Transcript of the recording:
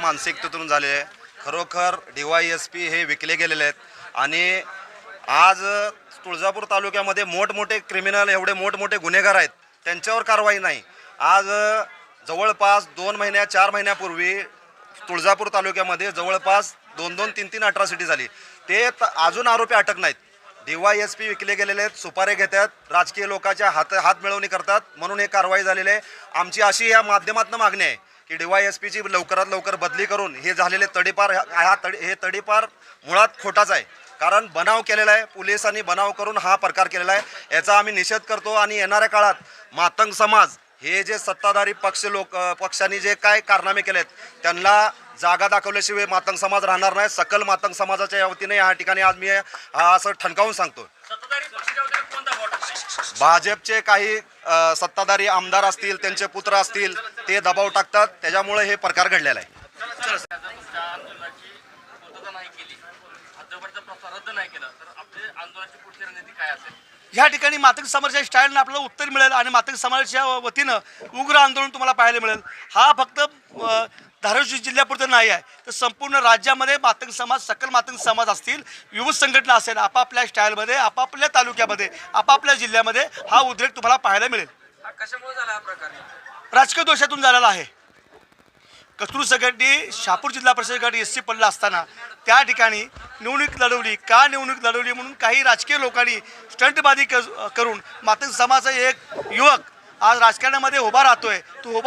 मानसिकतेतून झाले आहे. खरोखर DYSP हे विकले गेलेले आहेत आणि आज तुळजापूर तालुक्यामध्ये मोठमोठे क्रिमिनल एवढे मोठमोठे गुन्हेगार आहेत, त्यांच्यावर कारवाई नाही. आज जवळपास 2 महिन्या 4 महिन्यापूर्वी तुळजापूर तालुक्यामध्ये जवळपास 2-2, 3-3 अट्रॉसिटी झाली. ते अजून आरोपी अटक नाहीत. DYSP विकले गेलेले आहेत, सुपारे घेतात, राजकीय लोकांच्या हात मिळवणी करतात, म्हणून हे कारवाई झालेली आहे. आमची अशी या माध्यमातून मागणी आहे की DYSPची लवकरात लवकर बदली करून हे झालेले तडीपार हे तडीपार मुळात खोटाच आहे. कारण बनाव केलेला आहे, पोलिसांनी बनाव करून हा प्रकार केलेला आहे. याचा आम्ही निषेध करतो आणि येणाऱ्या काळात मातंग समाज हे जे सत्ताधारी पक्षांनी जे काय कारनामे केलेत त्यांना जागा दाखवल्याशिवाय मातंग समाज राहणार नाही. सकल मातंग समाजाच्या वतीने या ठिकाणी आज मी असं ठणकावून सांगतो. भाजपचे काही सत्ताधारी आमदार असतील, त्यांचे पुत्र असतील, ते दबाव टाकतात, त्याच्यामुळे हे प्रकार घडलेला आहे. या ठिकाणी मातंग समाजाच्या स्टाईलनं आपल्याला उत्तर मिळेल आणि मातंग समाजाच्या वतीनं उग्र आंदोलन तुम्हाला पाहायला मिळेल. हा फक्त धाराशिव जिल्ह्यापुरतं नाही आहे, तर संपूर्ण राज्यामध्ये मातंग समाज, सकल मातंग समाज असतील, विविध संघटना असेल, आपापल्या स्टाईलमध्ये, आपापल्या तालुक्यामध्ये, आपापल्या जिल्ह्यामध्ये हा उद्रेक तुम्हाला पाहायला मिळेल. कशामुळे झाला हा प्रकार? राजकीय दोषातून झालेला आहे. कचरू संघटने शहापूर जिल्हा परिषद गट SC पडला असताना त्या ठिकाणी निवडणूक लढवली. का निवडणूक लढवली म्हणून काही राजकीय लोकांनी स्टंटबाजी करून मातंग समाजाचा एक युवक आज राजकारणामध्ये उभा राहतोय. तो